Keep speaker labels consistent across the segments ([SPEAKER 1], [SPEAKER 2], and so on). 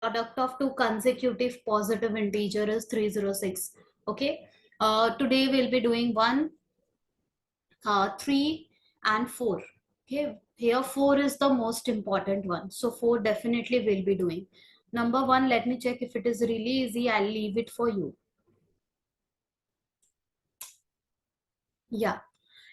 [SPEAKER 1] product of two consecutive positive integer is 306. Okay. Today we'll be doing 1, 3 and 4. Okay. Here 4 is the most important one. So 4 definitely will be doing. Number 1, let me check if it is really easy. I'll leave it for you. Yeah,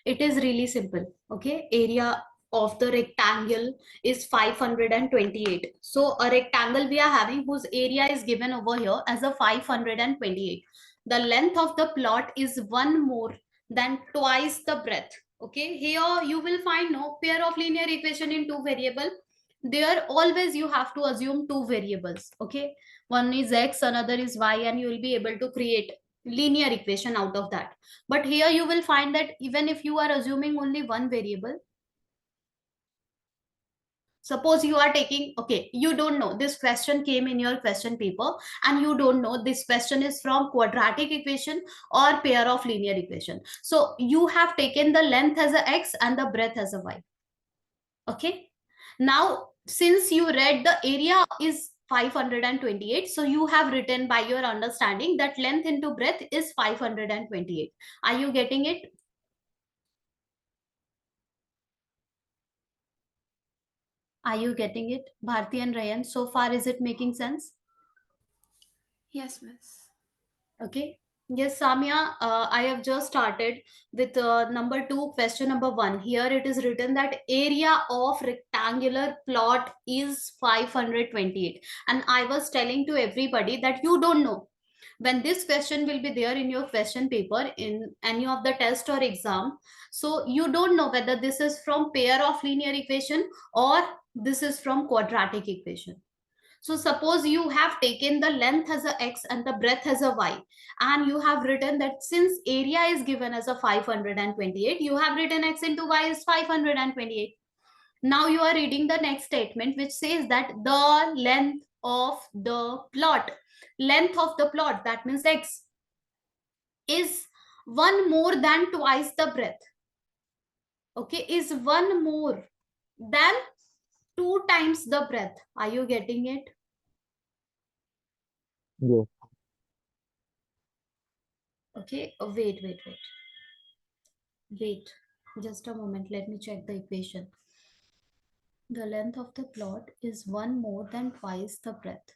[SPEAKER 1] it is really simple. Okay. Area of the rectangle is 528. So a rectangle we are having whose area is given over here as a 528. The length of the plot is one more than twice the breadth. Okay, here you will find no pair of linear equation in two variable. There always you have to assume two variables. Okay, one is x, another is y, and you will be able to create linear equation out of that. But here you will find that even if you are assuming only one variable, suppose you are taking, okay, you don't know this question came in your question paper and you don't know this question is from quadratic equation or pair of linear equation. So you have taken the length as a x and the breadth as a y. Okay. Now, since you read the area is 528, so you have written by your understanding that length into breadth is 528. Are you getting it? Are you getting it, Bharti and Rayan? So far, is it making sense?
[SPEAKER 2] Yes, miss.
[SPEAKER 1] Okay. Yes, Samya, I have just started with number 2, question number 1. Here it is written that area of rectangular plot is 528. And I was telling to everybody that you don't know. When this question will be there in your question paper in any of the test or exam, so you don't know whether this is from pair of linear equation or this is from quadratic equation. So suppose you have taken the length as a x and the breadth as a y, and you have written that since area is given as a 528, you have written x into y is 528. Now you are reading the next statement which says that the length of the plot, length of the plot, that means x, is one more than twice the breadth. Okay, is one more than two times the breadth. Are you getting it?
[SPEAKER 3] Yes.
[SPEAKER 1] Okay, wait, just a moment. Let me check the equation. The length of the plot is one more than twice the breadth.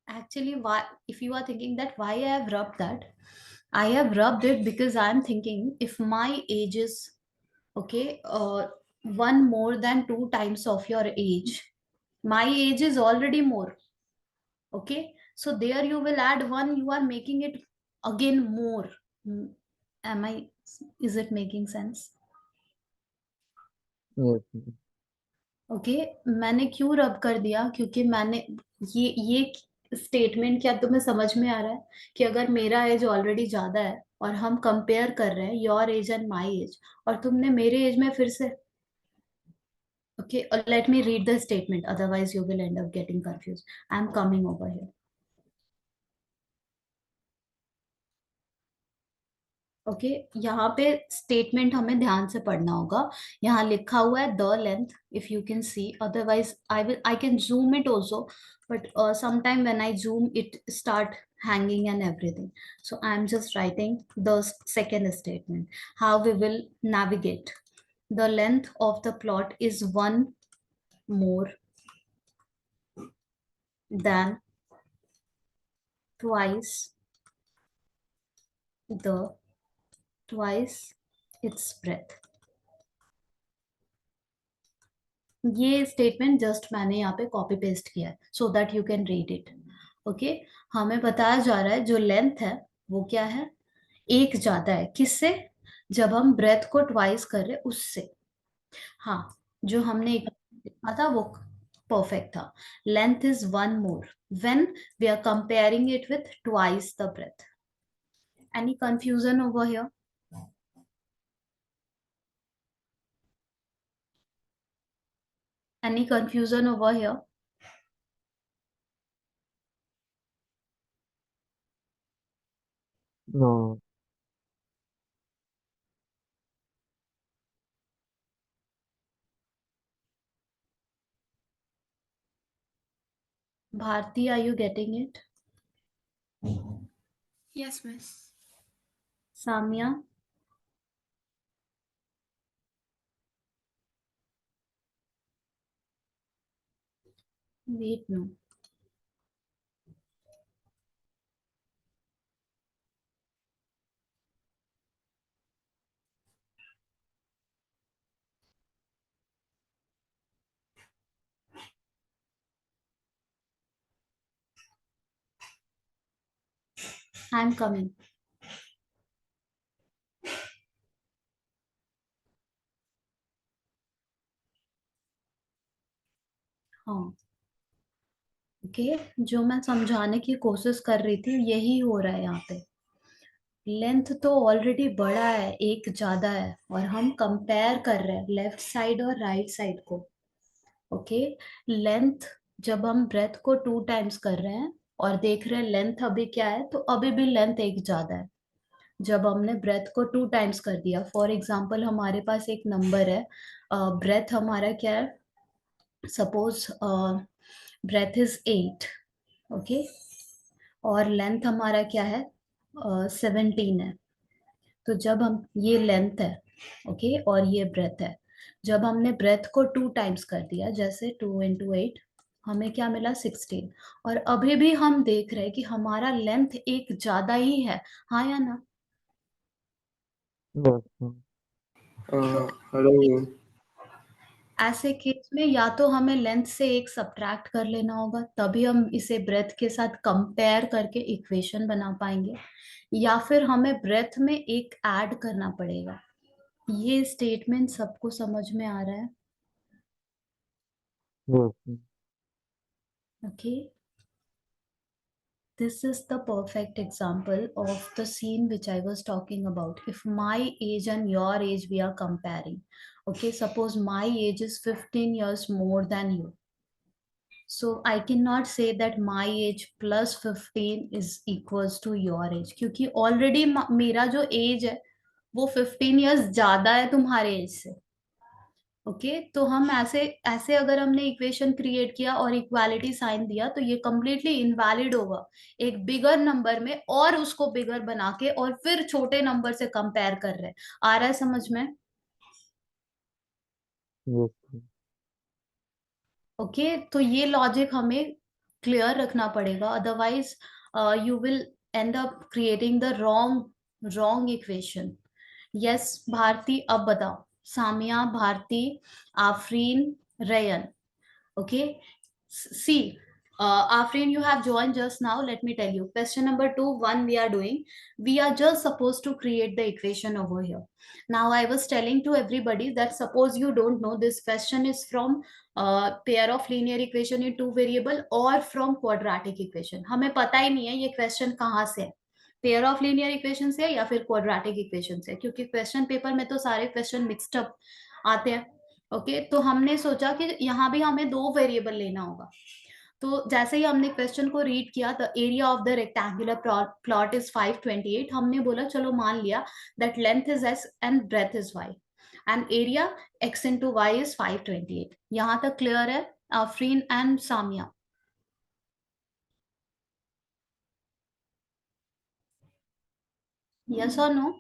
[SPEAKER 1] Actually, why, if you are thinking that why I have rubbed that, I have rubbed it because I'm thinking if my age is okay, one more than two times of your age, my age is already more. Okay, so there you will add one, you are making it again more. Mm, am I, is it making sense?
[SPEAKER 3] Yes.
[SPEAKER 1] Okay मैंने क्यों रब कर दिया, क्योंकि मैंने ये statement क्या तुम्हें समझ में आ रहा है कि अगर मेरा एज ऑलरेडी ज्यादा है और हम कंपेयर कर रहे हैं your age and my age, और तुमने मेरे एज में फिर से, okay let me read the statement otherwise you will end up getting confuse. I am coming over here. Okay यहाँ पे स्टेटमेंट हमें ध्यान से पढ़ना होगा. यहाँ लिखा हुआ है the length, if you can see, otherwise I can zoom it also, but sometime when I zoom it start hanging and everything. So I'm just writing the second statement, how we will navigate. The length of the plot is one more than twice the twice its breadth. ये statement just मैंने यहाँ पे copy paste किया है so that you can read it. Okay, हमें बताया जा रहा है जो लेंथ है वो क्या है, एक ज्यादा है किससे, जब हम ब्रेथ को ट्वाइस कर रहे उससे. हाँ, जो हमने एक लिखा था वो परफेक्ट था. Length is one more when we are comparing it with twice the breath. Any confusion over here? Any confusion over here?
[SPEAKER 3] No.
[SPEAKER 1] Bharti, are you getting it?
[SPEAKER 2] Yes, miss.
[SPEAKER 1] Samya? Wait, no. I'm coming. हाँ, okay. जो मैं समझाने की कोशिश कर रही थी यही हो रहा है यहाँ पे। लेंथ तो ऑलरेडी बड़ा है, एक ज्यादा है, और हम कंपेयर कर रहे हैं लेफ्ट साइड और राइट साइड को। ओके। लेंथ, जब हम ब्रेथ को 2 टाइम्स कर रहे हैं और देख रहे हैं लेंथ अभी क्या है, तो अभी भी लेंथ एक ज्यादा है। जब हमने ब्रेथ को 2 टाइम्स कर दिया, फॉर एग्जाम्पल हमारे पास एक नंबर है, ब्रेथ हमारा क्या है, सपोज ब्रेथ इज 8। ओके। और लेंथ हमारा क्या है, 17 है। तो जब हम, ये लेंथ है, ओके, और ये ब्रेथ है। जब हमने ब्रेथ को 2 टाइम्स कर दिया, जैसे 2 × 8, हमें क्या मिला, 16। और अभी भी हम देख रहे हैं कि हमारा लेंथ एक ज्यादा ही है, हाँ या ना?
[SPEAKER 3] Yes, ma'am.
[SPEAKER 1] तो
[SPEAKER 4] Hello.
[SPEAKER 1] ऐसे केस में या तो हमें लेंथ से एक सब्ट्रैक्ट कर लेना होगा, तभी हम इसे ब्रेथ के साथ कंपेयर करके इक्वेशन बना पाएंगे, या फिर हमें ब्रेथ में एक ऐड करना पड़ेगा। ये स्टेटमेंट सबको समझ में आ रहा है?
[SPEAKER 3] Yes, ma'am.
[SPEAKER 1] Okay. This is the perfect example of the scene which I was talking about. If my age and your age we are comparing, okay, suppose my age is 15 years more than you. So I cannot say that my age plus 15 is equals to your age, क्योंकि already मेरा जो age है वो 15 years ज्यादा है तुम्हारे age से। Okay, तो हम ऐसे ऐसे अगर हमने इक्वेशन क्रिएट किया और इक्वालिटी साइन दिया, तो ये कंप्लीटली इनवैलिड होगा। एक बिगर नंबर में और उसको बिगर बना के और फिर छोटे नंबर से कंपेयर कर रहे हैं। आ रहा है समझ में?
[SPEAKER 3] Yes, ma'am.
[SPEAKER 1] ओके, तो ये लॉजिक हमें क्लियर रखना पड़ेगा, otherwise you will end up creating the wrong wrong equation. Yes Bharti, अब बताओ। Samia, Bharti, Afreen, Rayan. Okay. See, Afrin, you have joined just now. Let me tell you. Question number 2, 1 we are doing. We are just supposed to create the equation over here. Now, I was telling to everybody that suppose you don't know, this question is from pair of linear equation in two variable or from quadratic equation. हमें पता ही नहीं है ये question कहाँ से है, pair of linear equation से या फिर क्वाड्रेटिक इक्वेशन से, क्योंकि क्वेश्चन पेपर में तो सारे क्वेश्चन मिक्सड अप आते हैं। ओके, तो हमने सोचा कि यहाँ भी हमें दो वेरिएबल लेना होगा। तो जैसे ही हमने क्वेश्चन को रीड किया, the area of the rectangular plot is 528, हमने बोला चलो मान लिया that length is S and breath is Y and area X into Y is 528। यहाँ तक क्लियर है आफरीन एंड सामिया? यस और no?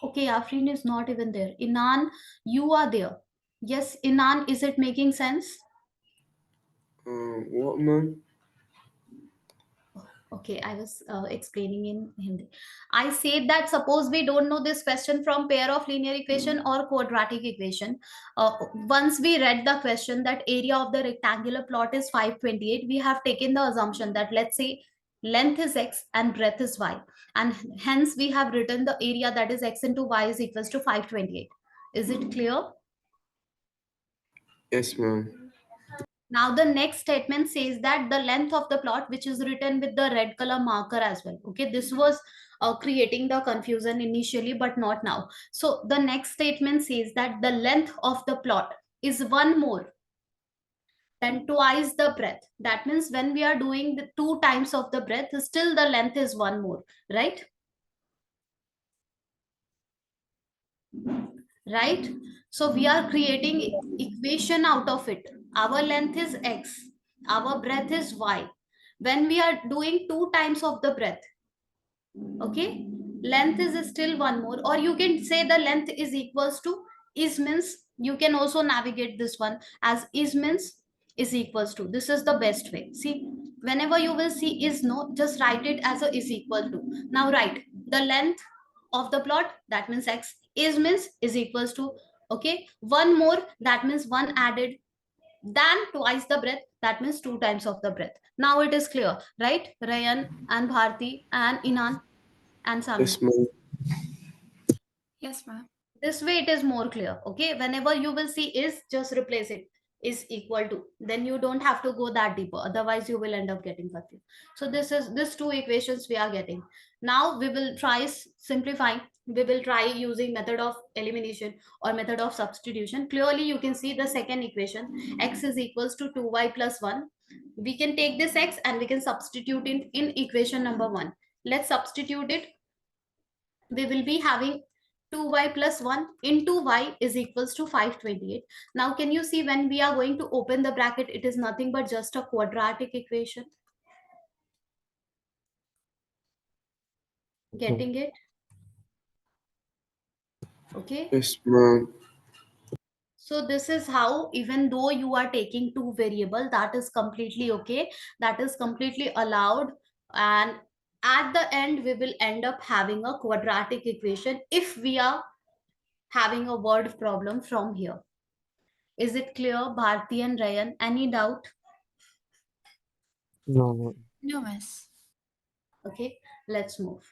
[SPEAKER 1] Okay, Afrin is not even there. Inan, you are there. Yes, Inan, is it making sense?
[SPEAKER 4] What, ma'am?
[SPEAKER 1] Okay, I was explaining in Hindi. I said that suppose we don't know this question from pair of linear equation or quadratic equation. Once we read the question that area of the rectangular plot is 528, we have taken the assumption that let's say length is x and breadth is y, and hence we have written the area that is x into y is equals to 528. Is it clear?
[SPEAKER 4] Yes, ma'am.
[SPEAKER 1] Now the next statement says that the length of the plot, which is written with the red color marker as well. Okay, this was creating the confusion initially, but not now. So the next statement says that the length of the plot is one more than twice the breadth. That means when we are doing the 2 times of the breadth, still the length is one more, right? Right? So we are creating equation out of it. our length is x, our breadth is y. When we are doing 2 times of the breadth, okay, length is still one more, or you can say the length is equals to is means, you can also navigate this one as is means is equals to. This is the best way. See, whenever you will see is no, just write it as a is equal to. Now write the length of the plot, that means x, is means is equals to, okay, one more, that means one added, than twice the breadth, that means 2 times of the breadth. Now it is clear, right, Rayan and Bharti and Inan and Samya?
[SPEAKER 3] Yes, ma'am.
[SPEAKER 2] Yes, ma'am.
[SPEAKER 1] This way it is more clear. Okay, whenever you will see is, just replace it is equal to, then you don't have to go that deeper, otherwise you will end up getting confused. So this is this two equations we are getting. Now we will try simplifying. We will try using method of elimination or method of substitution. Clearly you can see the second equation, x is equals to 2y plus 1. We can take this x and we can substitute it in equation number 1. Let's substitute it. We will be having 2y plus 1 into y is equals to 528. Now, can you see when we are going to open the bracket, it is nothing but just a quadratic equation. Getting it? Okay.
[SPEAKER 3] Yes, ma'am.
[SPEAKER 1] So this is how, even though you are taking two variable, that is completely okay. That is completely allowed. And at the end, we will end up having a quadratic equation if we are having a word problem from here. Is it clear, Bharti and Rayan? Any doubt?
[SPEAKER 3] No, no.
[SPEAKER 2] No, miss.
[SPEAKER 1] Okay, let's move.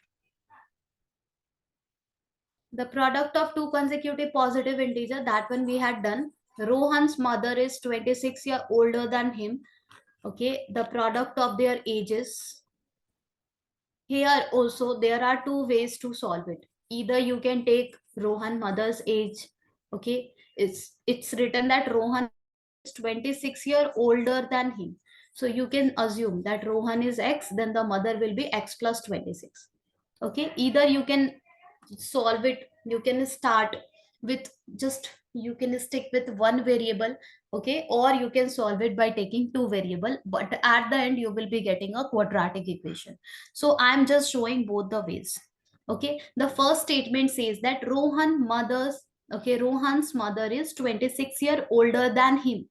[SPEAKER 1] The product of two consecutive positive integer, that one we had done. Rohan's mother is 26 years older than him. Okay, the product of their ages. Here also there are two ways to solve it. Either you can take Rohan mother's age. Okay, it's written that Rohan is 26-year older than him. So you can assume that Rohan is x, then the mother will be x plus 26. Okay, either you can solve it, you can start with just, you can stick with one variable, okay, or you can solve it by taking two variable, but at the end you will be getting a quadratic equation. So I'm just showing both the ways. Okay, the first statement says that Rohan's mother is 26-year older than him.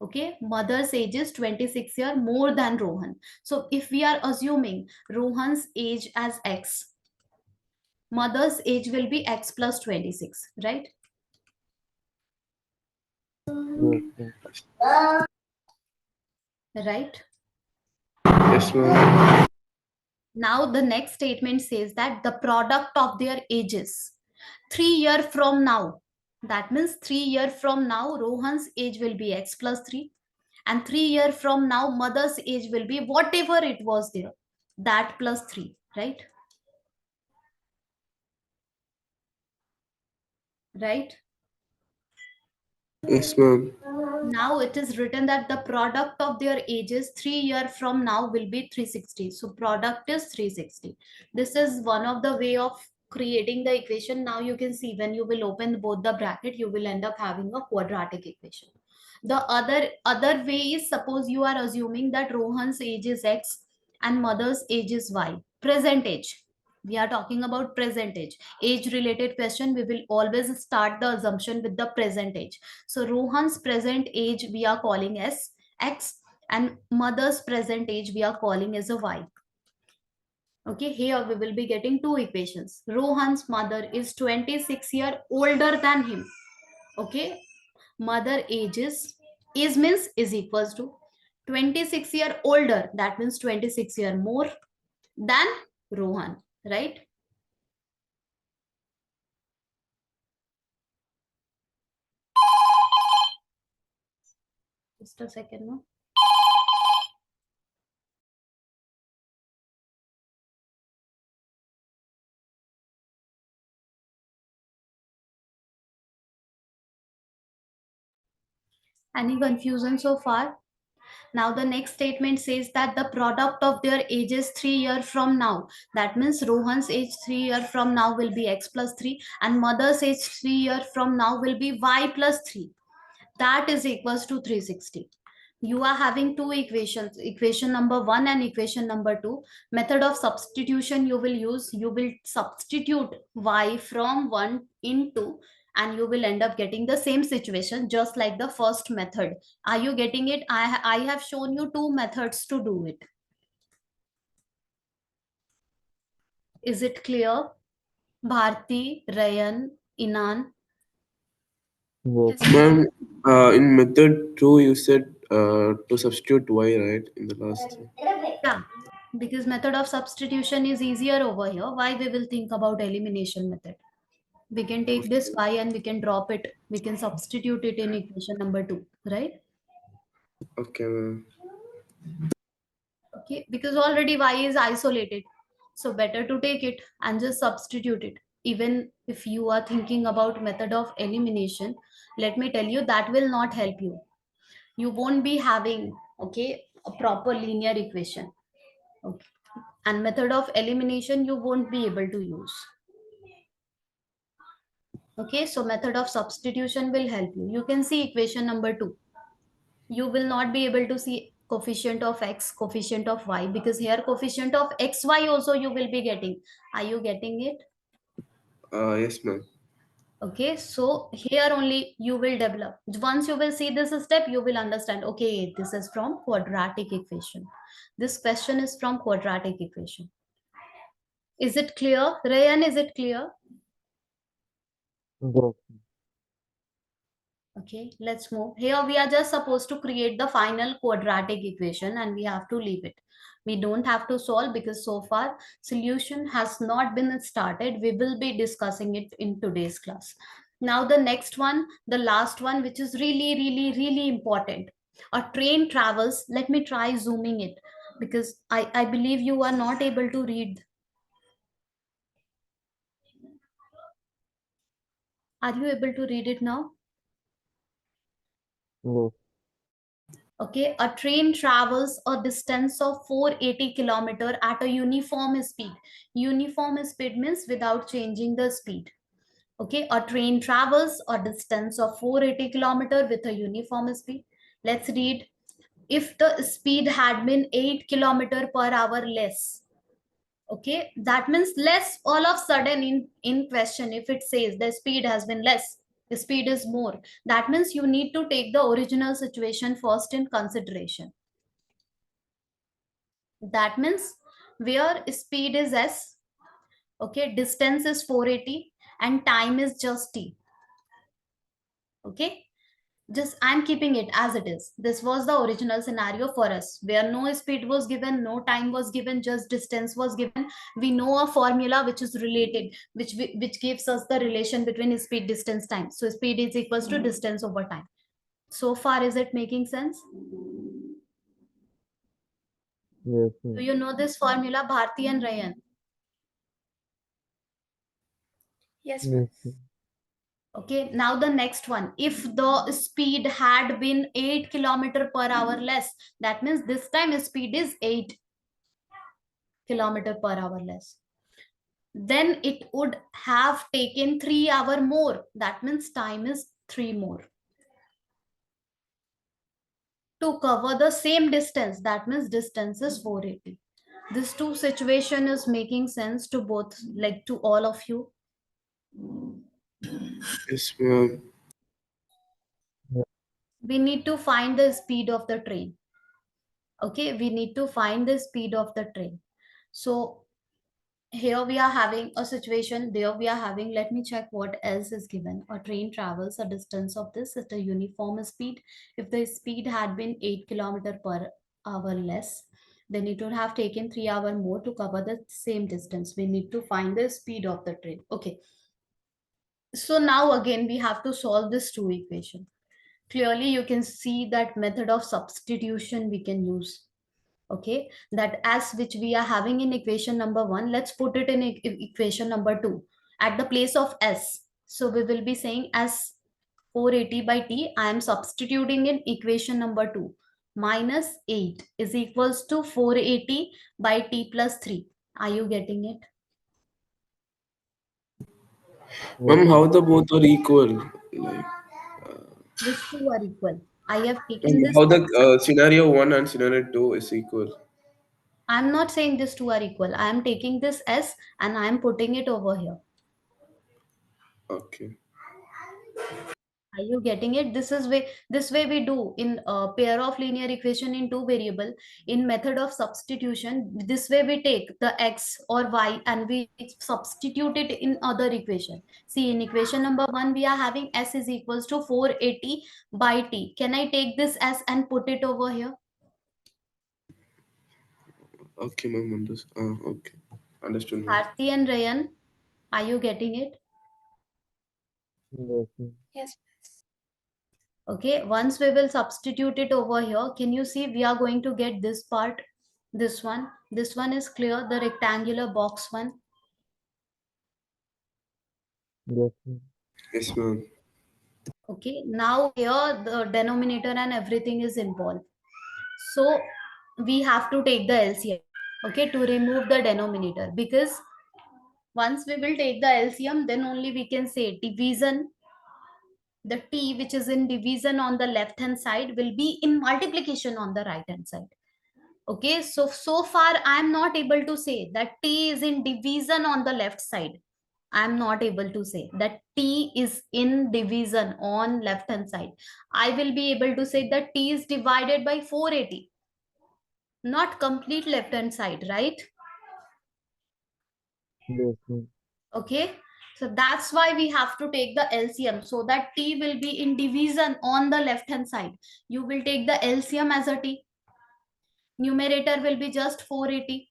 [SPEAKER 1] Okay, mother's age is 26-year more than Rohan. So if we are assuming Rohan's age as x, mother's age will be x plus 26, right?
[SPEAKER 3] Yes, ma'am.
[SPEAKER 1] Right.
[SPEAKER 3] Yes, ma'am.
[SPEAKER 1] Now the next statement says that the product of their ages 3 year from now, that means 3 year from now Rohan's age will be x plus 3, and 3 year from now mother's age will be whatever it was there, that plus 3, right? Right.
[SPEAKER 3] Yes, ma'am.
[SPEAKER 1] Now it is written that the product of their ages 3 year from now will be 360. So product is 360. This is one of the way of creating the equation. Now you can see when you will open both the bracket, you will end up having a quadratic equation. The other way is, suppose you are assuming that Rohan's age is x and mother's age is y. Present age. We are talking about present age. Age related question, we will always start the assumption with the present age. So Rohan's present age we are calling as x, and mother's present age we are calling as a y. Okay, here we will be getting two equations. Rohan's mother is 26-year older than him. Okay, mother is means is equals to 26-year older, that means 26-year more than Rohan, right? Just a second, no? Any confusion so far? Now the next statement says that the product of their ages 3 year from now. That means Rohan's age 3 year from now will be x plus 3, and mother's age 3 year from now will be y plus 3. that is equals to 360. You are having two equations, equation number 1 and equation number 2. Method of substitution you will use, you will substitute y from 1 in 2, and you will end up getting the same situation just like the first method. Are you getting it? I have shown you two methods to do it. Is it clear? Bharti, Rayan, Inan.
[SPEAKER 3] Yes.
[SPEAKER 2] Yes, ma'am.
[SPEAKER 3] Ma'am, in method 2, you said to substitute y, right? In the last.
[SPEAKER 1] Yeah, because method of substitution is easier over here. Why we will think about elimination method? We can take this y and we can drop it. We can substitute it in equation number 2, right?
[SPEAKER 3] Okay, ma'am.
[SPEAKER 1] Okay, because already y is isolated. So better to take it and just substitute it. Even if you are thinking about method of elimination, let me tell you that will not help you. You won't be having, okay, a proper linear equation. Okay. And method of elimination you won't be able to use. Okay, so method of substitution will help you. You can see equation number 2. You will not be able to see coefficient of x, coefficient of y, because here coefficient of xy also you will be getting. Are you getting it?
[SPEAKER 3] Yes, ma'am.
[SPEAKER 1] Okay, so here only you will develop. Once you will see this step, you will understand, okay, this is from quadratic equation. This question is from quadratic equation. Is it clear? Rayan, is it clear?
[SPEAKER 3] Yes.
[SPEAKER 1] Okay, let's move. Here we are just supposed to create the final quadratic equation and we have to leave it. We don't have to solve because so far solution has not been started. We will be discussing it in today's class. Now the next one, the last one, which is really, really, really important. A train travels. Let me try zooming it because I believe you are not able to read. Are you able to read it now?
[SPEAKER 3] Yes.
[SPEAKER 1] Okay, a train travels a distance of 480 kilometer at a uniform speed. Uniform speed means without changing the speed. Okay, a train travels a distance of 480 kilometer with a uniform speed. Let's read. If the speed had been 8 kilometer per hour less, okay, that means less all of sudden in question. If it says the speed has been less, the speed is more, that means you need to take the original situation first in consideration. That means where speed is s, okay, distance is 480 and time is just t. Okay, just I'm keeping it as it is. This was the original scenario for us where no speed was given, no time was given, just distance was given. We know a formula which is related, which gives us the relation between speed, distance, time. So speed is equals to distance over time. So far, is it making sense?
[SPEAKER 3] Yes,
[SPEAKER 1] Do
[SPEAKER 3] ma'am.
[SPEAKER 1] you know this formula, Bharti and Rayan?
[SPEAKER 2] Yes, ma'am.
[SPEAKER 3] Yes, ma'am.
[SPEAKER 1] Okay, now the next one. If the speed had been 8 kilometer per hour less, that means this time speed is 8 kilometer per hour less. Then it would have taken 3 hour more. That means time is 3 more. To cover the same distance, that means distance is 480. This two situation is making sense to both, like to all of you.
[SPEAKER 3] Yes, ma'am. Yes.
[SPEAKER 1] We need to find the speed of the train. Okay, we need to find the speed of the train. So here we are having a situation, there we are having, let me check what else is given. A train travels a distance of this at a uniform speed. If the speed had been 8 kilometer per hour less, then it would have taken 3 hours more to cover the same distance. We need to find the speed of the train. Okay, so now again we have to solve this two equation. Clearly you can see that method of substitution we can use. Okay, that s which we are having in equation number 1, let's put it in equation number 2 at the place of s. So we will be saying as 480 by t, I am substituting in equation number 2, minus 8 is equals to 480 by t plus 3. Are you getting it?
[SPEAKER 3] Yes, Ma'am, ma'am. how the both are equal? Like,
[SPEAKER 1] Which two are equal? I have taken
[SPEAKER 3] And
[SPEAKER 1] this
[SPEAKER 3] how the
[SPEAKER 1] S.
[SPEAKER 3] scenario 1 and scenario 2 is equal.
[SPEAKER 1] I'm not saying these two are equal. I am taking this S and I am putting it over here.
[SPEAKER 3] Okay.
[SPEAKER 1] Are you getting it? This way we do in a pair of linear equation in two variable. In method of substitution, this way we take the x or y and we substitute it in other equation. See, in equation number 1 we are having s is equals to 480 by t. Can I take this s and put it over here?
[SPEAKER 3] Okay, ma'am. Okay. Understood, ma'am.
[SPEAKER 1] Harti and Rayan, are you getting it?
[SPEAKER 2] Yes, ma'am.
[SPEAKER 1] Okay, once we will substitute it over here, can you see we are going to get this part, this one is clear, the rectangular box one.
[SPEAKER 2] Yes, ma'am.
[SPEAKER 3] Yes, ma'am.
[SPEAKER 1] Okay, now here the denominator and everything is involved, so we have to take the LCM, okay, to remove the denominator, because once we will take the LCM, then only we can say division, the t which is in division on the left hand side will be in multiplication on the right hand side. Okay, so far I am not able to say that t is in division on the left side. I am not able to say that t is in division on left hand side. I will be able to say that t is divided by 480, not complete left hand side, right?
[SPEAKER 2] Yes, ma'am.
[SPEAKER 1] Okay, so that's why we have to take the LCM, so that t will be in division on the left hand side. You will take the LCM as a t. Numerator will be just 480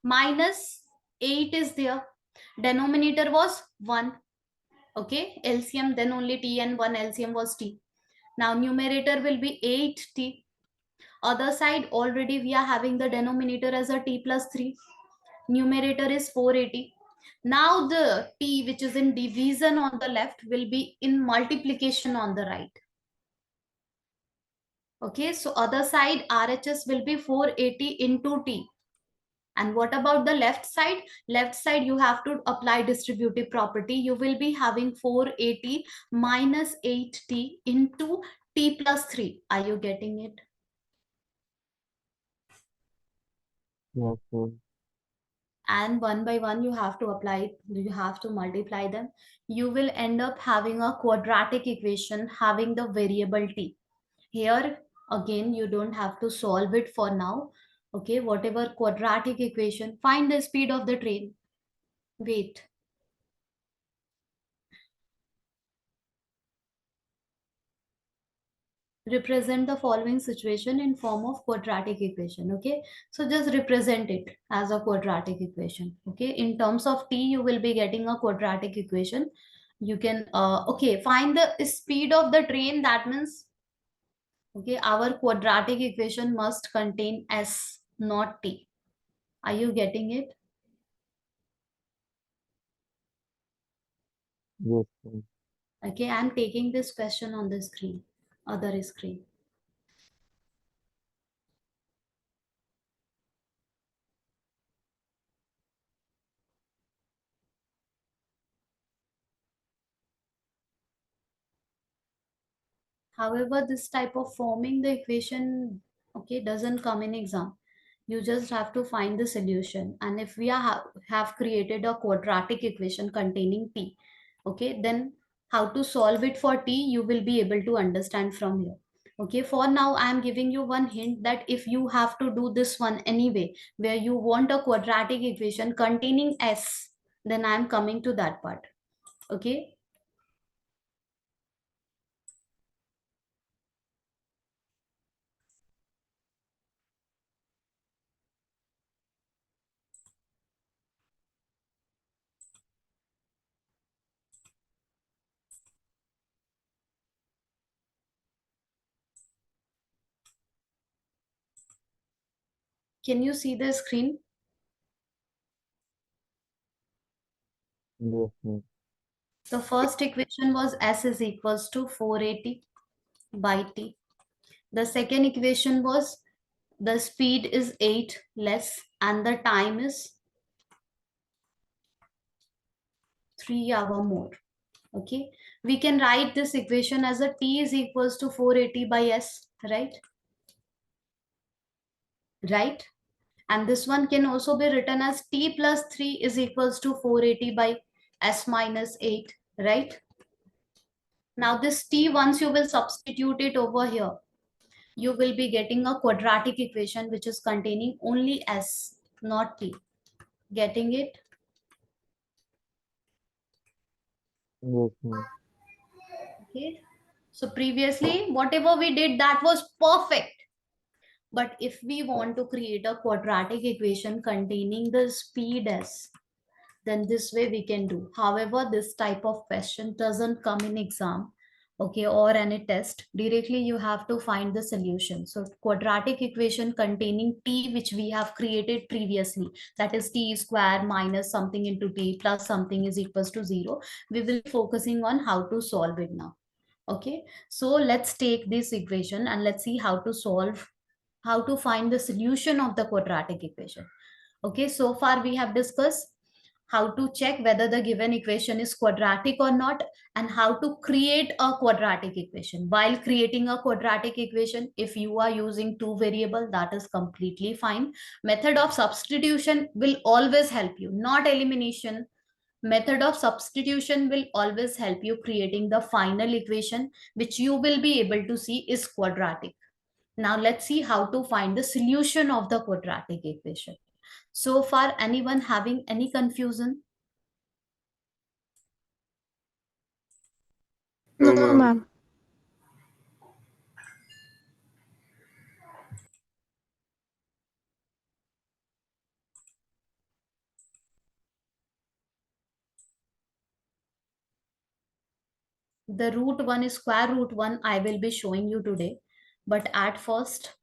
[SPEAKER 1] minus 8 is there, denominator was 1. Okay, LCM, then only t, and 1 LCM was t. Now numerator will be 8t. Other side already we are having the denominator as a t plus 3. Numerator is 480. Now the t which is in division on the left will be in multiplication on the right. Okay, so other side RHS will be 480 into t. And what about the left side? Left side, you have to apply distributive property. You will be having 480 minus 8t into t plus 3. Are you getting it?
[SPEAKER 2] Yes, ma'am.
[SPEAKER 1] And one by one, you have to apply it. You have to multiply them. You will end up having a quadratic equation having the variable t. Here, again, you don't have to solve it for now. Okay, whatever quadratic equation, find the speed of the train. Wait. Represent the following situation in form of quadratic equation. Okay, so just represent it as a quadratic equation. Okay, in terms of t you will be getting a quadratic equation. You can okay, find the speed of the train. That means, okay, our quadratic equation must contain s, not t. Are you getting it?
[SPEAKER 2] Yes, ma'am.
[SPEAKER 1] Okay, I'm taking this question on the screen, other screen. However, this type of forming the equation, okay, doesn't come in exam. You just have to find the solution. And if we have created a quadratic equation containing t, okay, then how to solve it for t, you will be able to understand from here. Okay, for now, I am giving you one hint that if you have to do this one anyway, where you want a quadratic equation containing s, then I am coming to that part. Okay, can you see the screen?
[SPEAKER 2] Yes, ma'am.
[SPEAKER 1] The first equation was s is equals to 480 by t. The second equation was the speed is 8 less and the time is 3 hour more. Okay, we can write this equation as a t is equals to 480 by s, right? Right? And this one can also be written as t plus 3 is equals to 480 by s minus 8, right? Now this t, once you will substitute it over here, you will be getting a quadratic equation which is containing only s, not t. Getting it?
[SPEAKER 2] Yes, ma'am.
[SPEAKER 1] Okay. So previously, whatever we did, that was perfect. But if we want to create a quadratic equation containing the speed s, then this way we can do. However, this type of question doesn't come in exam, okay, or any test. Directly you have to find the solution. So quadratic equation containing t, which we have created previously, that is t square minus something into t plus something is equals to 0. We will be focusing on how to solve it now. Okay, so let's take this equation and let's see how to solve, how to find the solution of the quadratic equation. Okay, so far we have discussed how to check whether the given equation is quadratic or not, and how to create a quadratic equation. While creating a quadratic equation, if you are using two variable, that is completely fine. Method of substitution will always help you, not elimination. Method of substitution will always help you creating the final equation, which you will be able to see is quadratic. Now let's see how to find the solution of the quadratic equation. So far, anyone having any confusion?
[SPEAKER 3] No,
[SPEAKER 4] No,
[SPEAKER 3] ma'am.
[SPEAKER 4] ma'am.
[SPEAKER 1] The root 1 is square root 1, I will be showing you today. But at first,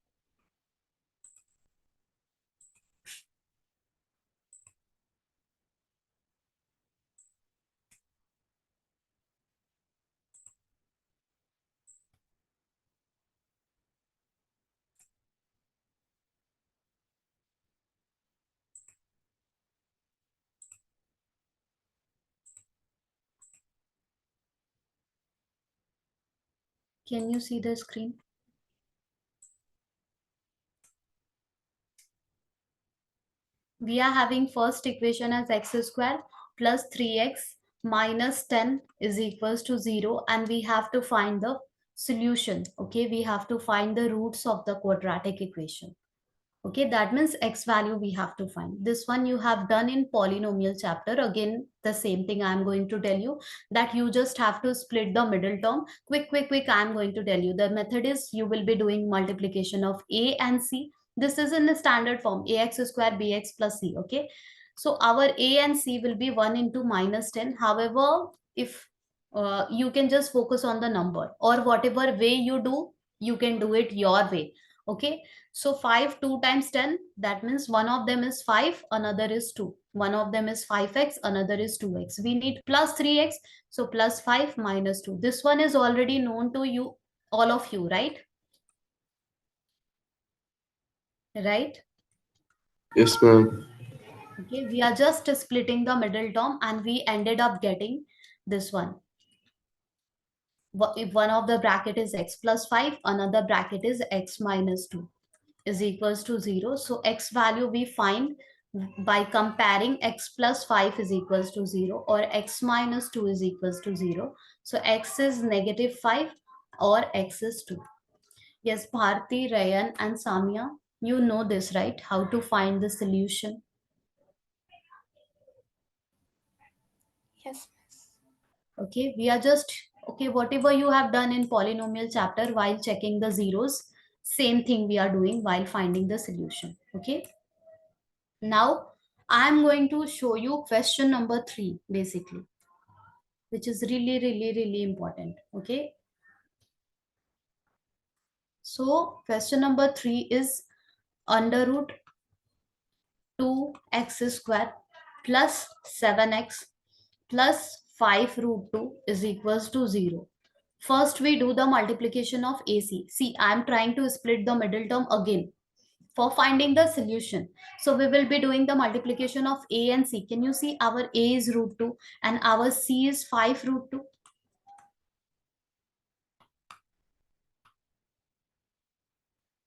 [SPEAKER 1] can you see the screen? We are having first equation as x square plus 3x minus 10 is equals to 0, and we have to find the solution. Okay, we have to find the roots of the quadratic equation. Okay, that means x value we have to find. This one you have done in polynomial chapter. Again, the same thing I am going to tell you, that you just have to split the middle term. Quick, I am going to tell you. The method is you will be doing multiplication of a and c. This is in the standard form, ax square bx plus c. Okay, so our a and c will be 1 into minus 10. However, if you can just focus on the number, or whatever way you do, you can do it your way. Okay, so 5, 2 times 10, that means one of them is 5, another is 2. One of them is 5x, another is 2x. We need plus 3x, so plus 5 minus 2. This one is already known to you, all of you, right? Right?
[SPEAKER 3] Yes, ma'am.
[SPEAKER 1] Okay, we are just splitting the middle term and we ended up getting this one. If one of the bracket is x plus 5, another bracket is x minus 2 is equals to 0. So x value we find by comparing x plus 5 is equals to 0 or x minus 2 is equals to 0. So x is negative 5 or x is 2. Yes, Bharti, Rayan and Samya, you know this, right? How to find the solution.
[SPEAKER 4] Yes, miss.
[SPEAKER 1] Okay, we are just, okay, whatever you have done in polynomial chapter while checking the zeros, same thing we are doing while finding the solution. Okay, now I'm going to show you question number 3 basically, which is really important. Okay, so question number 3 is under root 2x square plus 7x plus 5 root 2 is equals to 0. First, we do the multiplication of AC. See, I am trying to split the middle term again for finding the solution. So we will be doing the multiplication of A and C. Can you see our A is root 2 and our C is 5 root 2?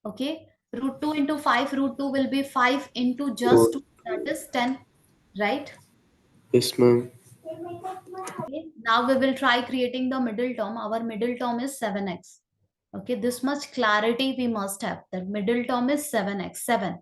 [SPEAKER 1] Okay, root 2 into 5, root 2 will be 5 into just 2,
[SPEAKER 3] Four.
[SPEAKER 1] that is 10, right?
[SPEAKER 3] Yes, ma'am.
[SPEAKER 1] Okay, now we will try creating the middle term. Our middle term is 7x. Okay, this much clarity we must have, that middle term is 7x, 7.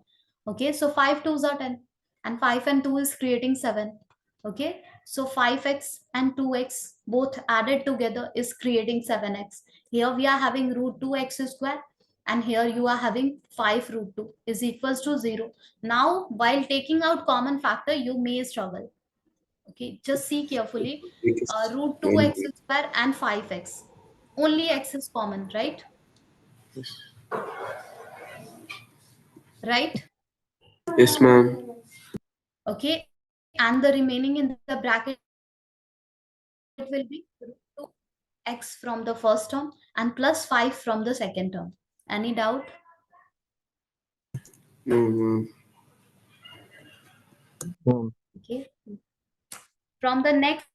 [SPEAKER 1] Okay, so 5 twos are 10, and 5 and 2 is creating 7. Okay, so 5x and 2x both added together is creating 7x. Here we are having root 2x square, and here you are having 5 root 2 is equals to 0. Now while taking out common factor, you may struggle. Okay, just see carefully.
[SPEAKER 3] Because
[SPEAKER 1] Root 2x
[SPEAKER 3] one.
[SPEAKER 1] square and 5x. Only x is common, right? Right?
[SPEAKER 3] Yes, ma'am.
[SPEAKER 1] Okay, and the remaining in the bracket will be root 2x from the first term and plus 5 from the second term. Any doubt?
[SPEAKER 3] No, ma'am.
[SPEAKER 2] Hmm.
[SPEAKER 1] Okay. From the next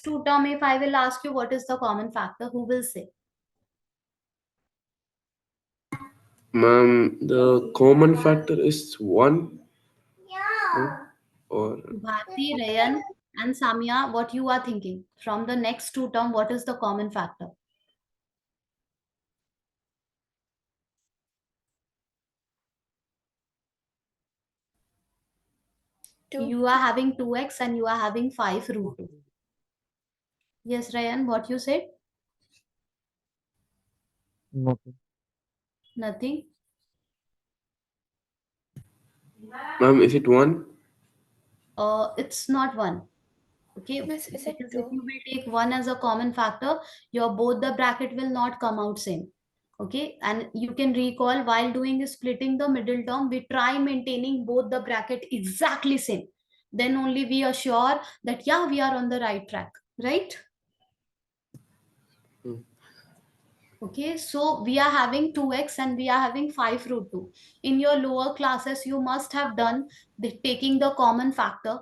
[SPEAKER 1] two term, if I will ask you what is the common factor, who will say?
[SPEAKER 3] Ma'am, the common factor is one. No? Or
[SPEAKER 1] Bharti, Rayan, and Samya, what you are thinking? From the next two term, what is the common factor?
[SPEAKER 4] Two.
[SPEAKER 1] You are having 2x and you are having 5 root 2. Yes, Rayan, what you said?
[SPEAKER 2] Nothing.
[SPEAKER 1] Nothing.
[SPEAKER 3] ma'am, is it one?
[SPEAKER 1] It's not 1. Okay,
[SPEAKER 4] Miss, is it
[SPEAKER 1] because if
[SPEAKER 4] two?
[SPEAKER 1] you will take 1 as a common factor, your both the bracket will not come out same. Okay, and you can recall while doing splitting the middle term, we try maintaining both the bracket exactly same. Then only we are sure that yeah, we are on the right track, right?
[SPEAKER 3] Hmm.
[SPEAKER 1] Okay, so we are having 2x and we are having 5 root 2. In your lower classes, you must have done taking the common factor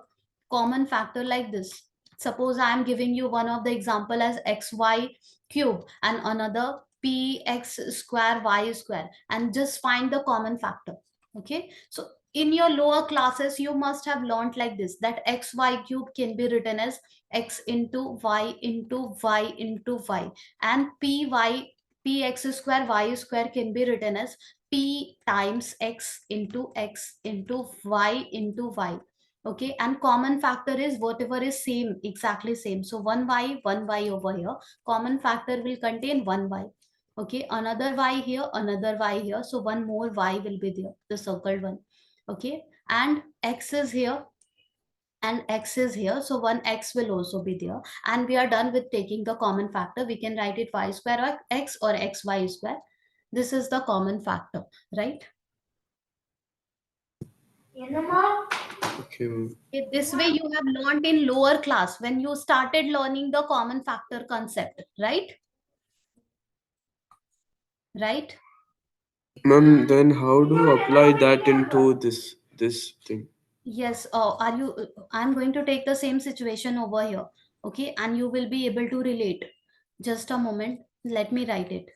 [SPEAKER 1] like this. Suppose I am giving you one of the example as xy cube and another px square y square, and just find the common factor. Okay, so in your lower classes, you must have learned like this, that xy cube can be written as x into y into y into y, and px square y square can be written as p times x into y into y. Okay, and common factor is whatever is same, exactly same. So one y over here, common factor will contain one y. Okay, another y here, another y here, so one more y will be there, the circled one. Okay, and x is here and x is here, so one x will also be there, and we are done with taking the common factor. We can write it y square or x or xy square. This is the common factor, right?
[SPEAKER 3] Okay, ma'am.
[SPEAKER 1] This way you have learned in lower class when you started learning the common factor concept, right? Right.
[SPEAKER 3] Ma'am, then how do you apply that into this thing?
[SPEAKER 1] Yes, are you I'm going to take the same situation over here. Okay, and you will be able to relate. Just a moment, let me write it.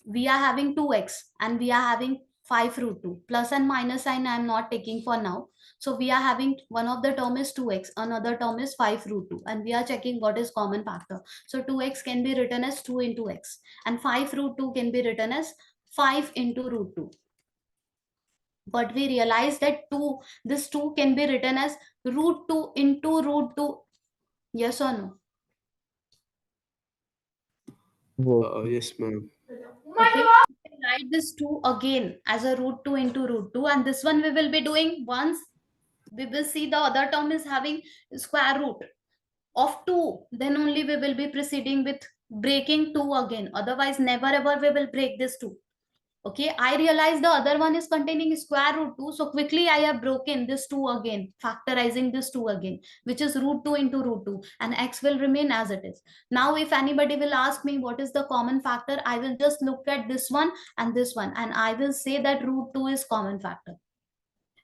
[SPEAKER 1] We are having 2x and we are having 5 root 2. Plus and minus sign I am not taking for now. So we are having one of the term is 2x, another term is 5 root 2, and we are checking what is common factor. So 2x can be written as 2 into x, and 5 root 2 can be written as 5 into root 2. But we realize that 2, this 2 can be written as root 2 into root 2. Yes or no?
[SPEAKER 2] Yes.
[SPEAKER 3] Yes, ma'am.
[SPEAKER 1] Okay, we can write this 2 again as a root 2 into root 2, and this one we will be doing once we will see the other term is having square root of 2, then only we will be proceeding with breaking 2 again. Otherwise never ever we will break this 2. Okay, I realize the other one is containing square root 2, so quickly I have broken this 2 again, factorizing this 2 again, which is root 2 into root 2, and x will remain as it is. Now if anybody will ask me what is the common factor, I will just look at this one and I will say that root 2 is common factor.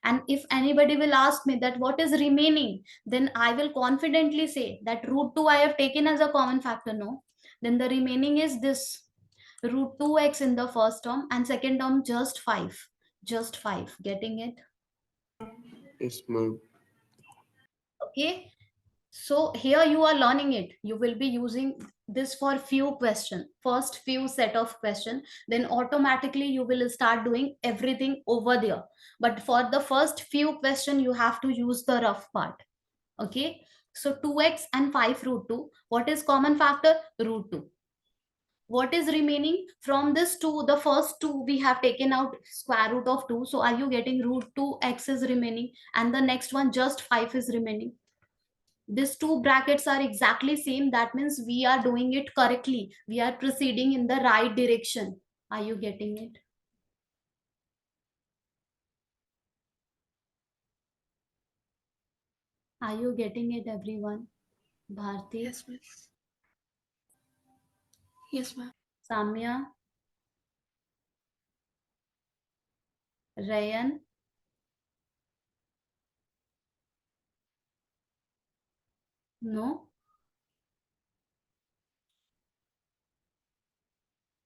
[SPEAKER 1] And if anybody will ask me that what is remaining, then I will confidently say that root 2 I have taken as a common factor. No, then the remaining is this. Root 2x in the first term, and second term just 5. Just 5. Getting it?
[SPEAKER 3] Yes, ma'am.
[SPEAKER 1] Okay. So here you are learning it. You will be using this for few question, first few set of question, then automatically you will start doing everything over there. But for the first few question, you have to use the rough part. Okay. So 2x and 5 root 2. What is common factor? Root 2. What is remaining from this 2? The first 2 we have taken out square root of 2. So are you getting root 2x is remaining, and the next one just 5 is remaining? These two brackets are exactly same. That means we are doing it correctly. We are proceeding in the right direction. Are you getting it? Are you getting it, everyone? Bharti,
[SPEAKER 4] Yes, miss. Yes, ma'am.
[SPEAKER 1] Samya, Rayan? No?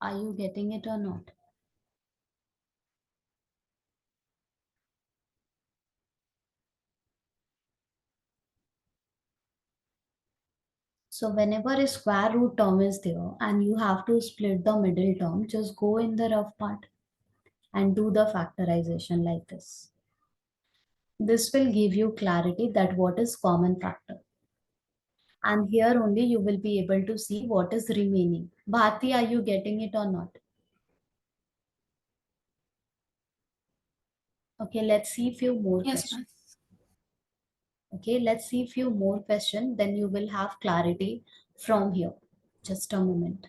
[SPEAKER 1] Are you getting it or not? So whenever a square root term is there and you have to split the middle term, just go in the rough part and do the factorization like this. This will give you clarity that what is common factor. And here only you will be able to see what is remaining. Bhati, are you getting it or not? Okay, let's see few more
[SPEAKER 4] Yes,
[SPEAKER 1] questions.
[SPEAKER 4] miss.
[SPEAKER 1] Okay, let's see few more questions, then you will have clarity from here. Just a moment.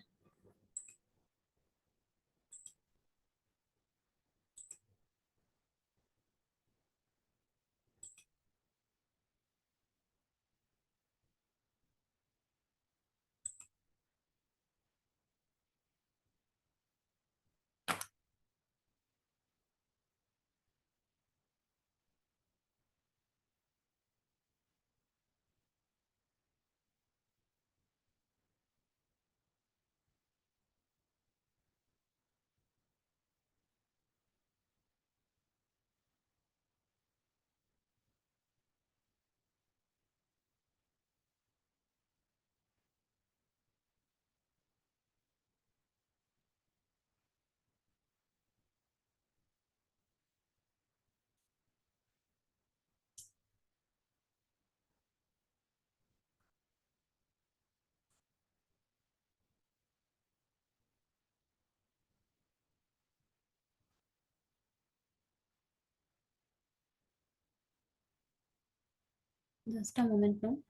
[SPEAKER 1] Just a moment, no?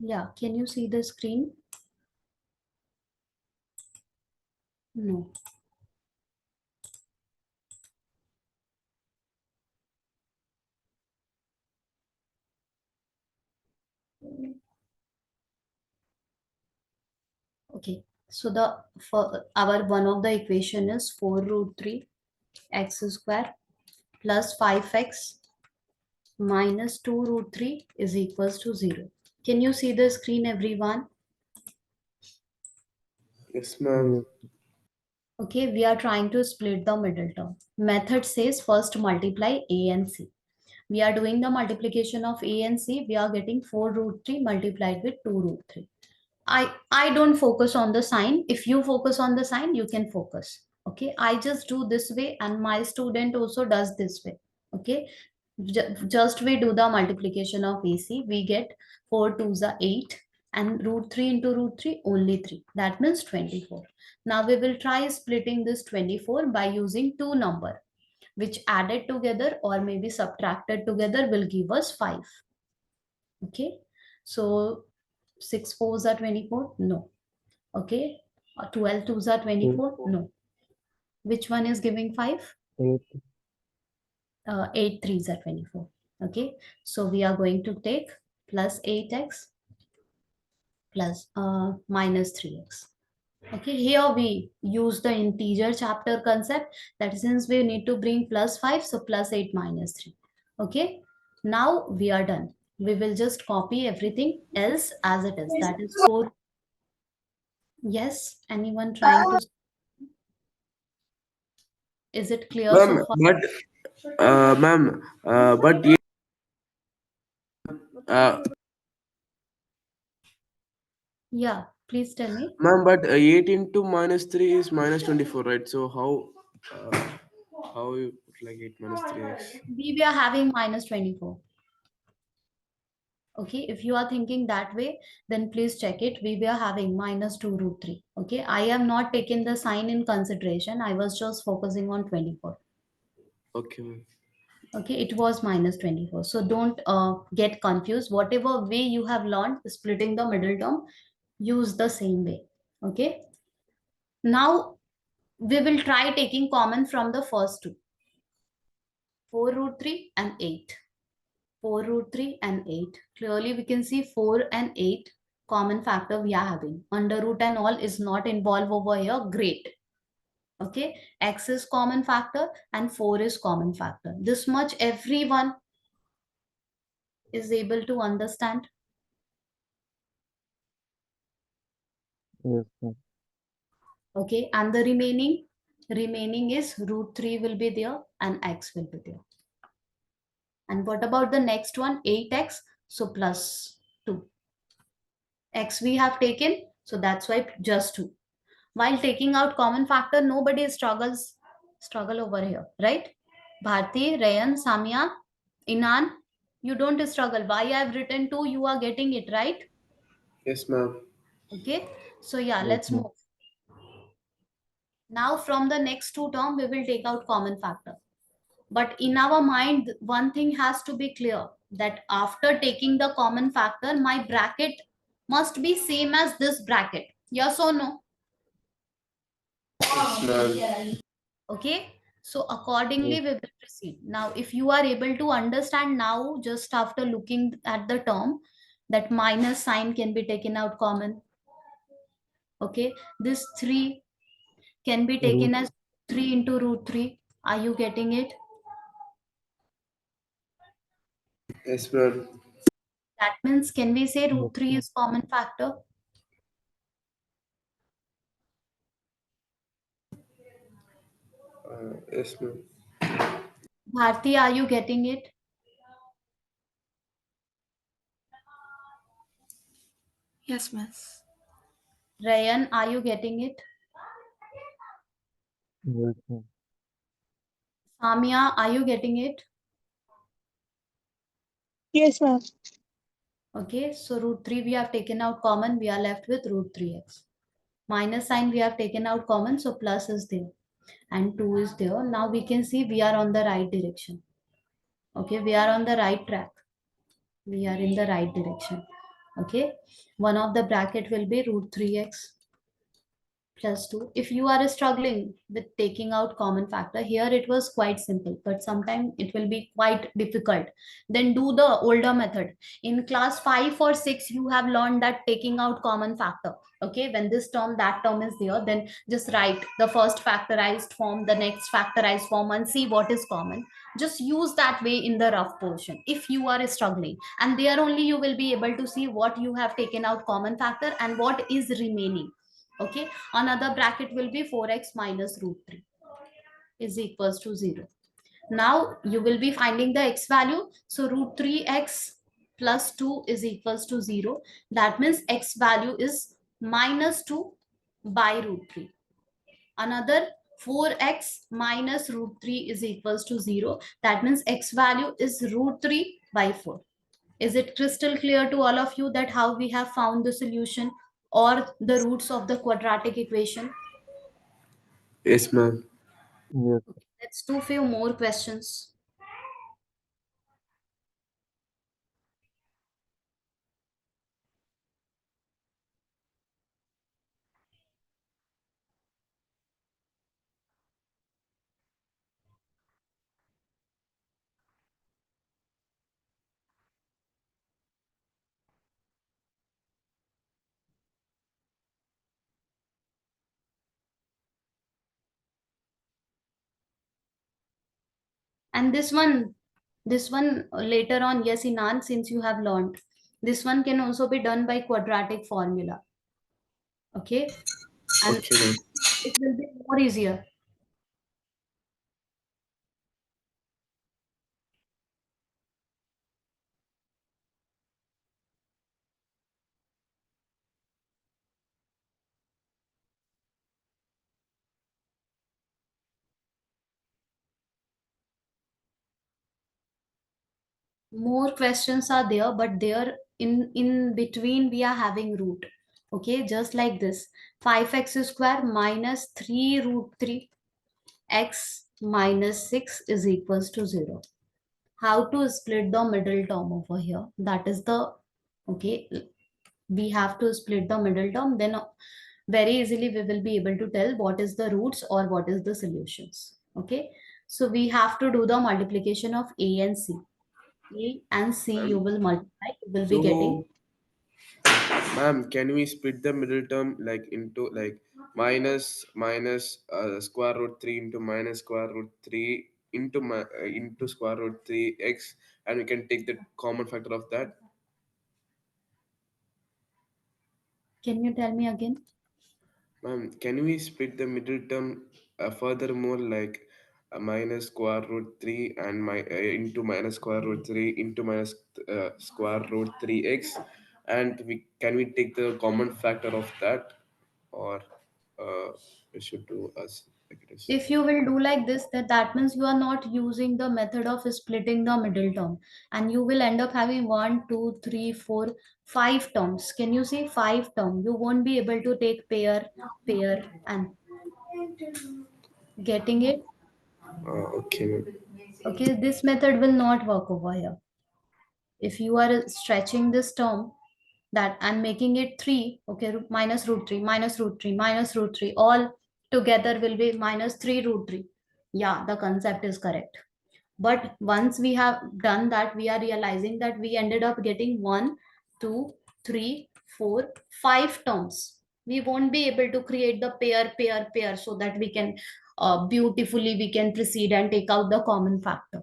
[SPEAKER 1] Yeah, can you see the screen? No. Okay, so the for our one of the equation is 4 root 3 x square plus 5x minus 2 root 3 is equals to 0. Can you see the screen, everyone?
[SPEAKER 3] Yes, ma'am.
[SPEAKER 2] Yes.
[SPEAKER 1] Okay, we are trying to split the middle term. Method says first multiply a and c. We are doing the multiplication of a and c. We are getting 4 root 3 multiplied with 2 root 3. I don't focus on the sign. If you focus on the sign, you can focus. Okay, I just do this way, and my student also does this way. Okay, just we do the multiplication of AC. We get 4 2s are 8, and root 3 into root 3 only 3. That means 24. Now we will try splitting this 24 by using two number, which added together or maybe subtracted together will give us 5. Okay, so 6 4s are 24. No. Okay. 12 twos are 24.
[SPEAKER 2] 8,
[SPEAKER 1] No. Which one is giving 5?
[SPEAKER 2] 8,
[SPEAKER 1] 8 threes are 24. Okay. So we are going to take plus 8x plus minus 3x. Okay. Here we use the integer chapter concept, that since we need to bring plus 5, so plus 8 minus 3. Okay. Now we are done. We will just copy everything else as it is. That is 4. Yes, anyone trying to, is it clear
[SPEAKER 3] Ma'am,
[SPEAKER 1] so far?
[SPEAKER 3] but uh,
[SPEAKER 1] Yeah, please tell me.
[SPEAKER 3] ma'am, but 8 into minus 3 is minus 24, right? So how you put like 8 minus 3x?
[SPEAKER 1] We are having minus 24. Okay, if you are thinking that way, then please check it. We were having minus 2 root 3. Okay, I have not taken the sign in consideration. I was just focusing on 24.
[SPEAKER 3] Okay, ma'am.
[SPEAKER 1] Okay, it was minus 24. So don't get confused. Whatever way you have learned splitting the middle term, use the same way. Okay, now we will try taking common from the first two, 4 root 3 and 8. 4 root 3 and 8. Clearly we can see 4 and 8 common factor we are having. Under root and all is not involved over here. Great. Okay. X is common factor and 4 is common factor. This much everyone is able to understand.
[SPEAKER 2] Yes, ma'am.
[SPEAKER 1] Okay. And the remaining is root 3 will be there and X will be there. And what about the next one? 8X. So plus 2. X we have taken. So that's why just 2. While taking out common factor, nobody struggle over here, right? Bharti, Rayan, Samya, Inan, you don't struggle. Why I've written two, you are getting it right.
[SPEAKER 3] Yes, ma'am.
[SPEAKER 1] Okay, so yeah,
[SPEAKER 2] Yes,
[SPEAKER 1] let's
[SPEAKER 2] ma'am.
[SPEAKER 1] move. Now from the next two term, we will take out common factor. But in our mind, one thing has to be clear, that after taking the common factor, my bracket must be same as this bracket. Yes or no?
[SPEAKER 3] Yes, ma'am.
[SPEAKER 1] Okay, so
[SPEAKER 2] Yes,
[SPEAKER 1] accordingly we will proceed. Now if you are able to understand now, just after looking at the term, that minus sign can be taken out common. Okay, this 3 can be
[SPEAKER 2] root.
[SPEAKER 1] taken as 3 into root 3. Are you getting it?
[SPEAKER 3] Yes, ma'am.
[SPEAKER 1] That means can we say
[SPEAKER 2] Yes,
[SPEAKER 1] root 3
[SPEAKER 2] ma'am.
[SPEAKER 1] is common factor?
[SPEAKER 3] Yes, ma'am.
[SPEAKER 1] Bharti, are you getting it?
[SPEAKER 4] Yes, miss.
[SPEAKER 1] Rayan, are you getting it?
[SPEAKER 2] Yes, ma'am.
[SPEAKER 1] Samya, are you getting it?
[SPEAKER 5] Yes, ma'am.
[SPEAKER 1] Okay, so root 3 we have taken out common, we are left with root 3x. Minus sign we have taken out common, so plus is there and 2 is there. Now we can see we are on the right direction. Okay, we are on the right track. We are in the right direction. Okay, one of the bracket will be root 3x plus 2. If you are struggling with taking out common factor, here it was quite simple, but sometimes it will be quite difficult. Then do the older method. In class 5 or 6 you have learned that taking out common factor. Okay, when this term that term is there, then just write the first factorized form, the next factorized form, and see what is common. Just use that way in the rough portion if you are struggling, and there only you will be able to see what you have taken out common factor and what is remaining. Okay, another bracket will be 4x minus root 3 is equals to 0. Now you will be finding the x value. So root 3x plus 2 is equals to 0. That means x value is minus 2 by root 3. Another 4x minus root 3 is equals to 0. That means x value is root 3 by 4. Is it crystal clear to all of you that how we have found the solution or the roots of the quadratic equation?
[SPEAKER 3] Yes, ma'am.
[SPEAKER 2] Yes,
[SPEAKER 1] Let's do few more questions. And this one later on, yes, Inan, since you have learned, this one can also be done by quadratic formula. Okay, and
[SPEAKER 3] Okay, ma'am.
[SPEAKER 1] it will be more easier. More questions are there, but there in between we are having root. Okay, just like this, 5x square minus 3 root 3 x minus 6 is equals to 0. How to split the middle term over here? That is the, okay, we have to split the middle term, then very easily we will be able to tell what is the roots or what is the solutions. Okay, so we have to do the multiplication of a and c. A and C you
[SPEAKER 3] Ma'am.
[SPEAKER 1] will multiply, you will be getting.
[SPEAKER 3] So, ma'am, can we split the middle term like into like minus square root 3 into minus square root 3 into into square root 3 x, and we can take the common factor of that?
[SPEAKER 1] Can you tell me again?
[SPEAKER 3] Ma'am, can we split the middle term furthermore like minus square root 3 and into minus square root 3 into minus square root 3x, and we can we take the common factor of that, or we should do as like it is?
[SPEAKER 1] If you will do like this, that means you are not using the method of splitting the middle term, and you will end up having 1, 2, 3, 4, 5 terms. Can you see 5 term? You won't be able to take pair, and getting it.
[SPEAKER 3] Okay, ma'am.
[SPEAKER 1] Okay, this method will not work over here. If you are stretching this term, that and making it 3, okay, minus root 3 minus root 3 minus root 3, all together will be minus 3 root 3. Yeah, the concept is correct. But once we have done that, we are realizing that we ended up getting 1, 2, 3, 4, 5 terms. We won't be able to create the pair so that we can beautifully we can proceed and take out the common factor.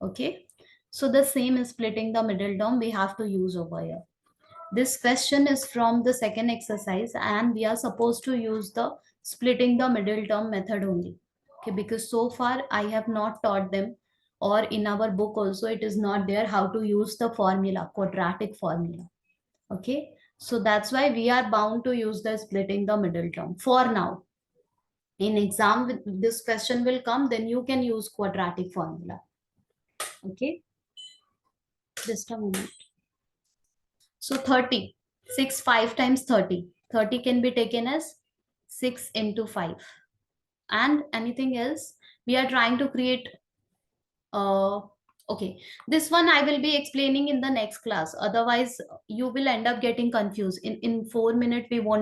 [SPEAKER 1] Okay, so the same is splitting the middle term we have to use over here. This question is from the second exercise, and we are supposed to use the splitting the middle term method only. Okay, because so far I have not taught them, or in our book also it is not there how to use the formula, quadratic formula. Okay, so that's why we are bound to use the splitting the middle term for now. In exam, this question will come, then you can use quadratic formula. Okay, just a moment. So 30, 6, 5 times 30. 30 can be taken as 6 into 5. And anything else? We are trying to create, uh, okay. This one I will be explaining in the next class. Otherwise, you will end up getting confused. In 4 minutes, we won't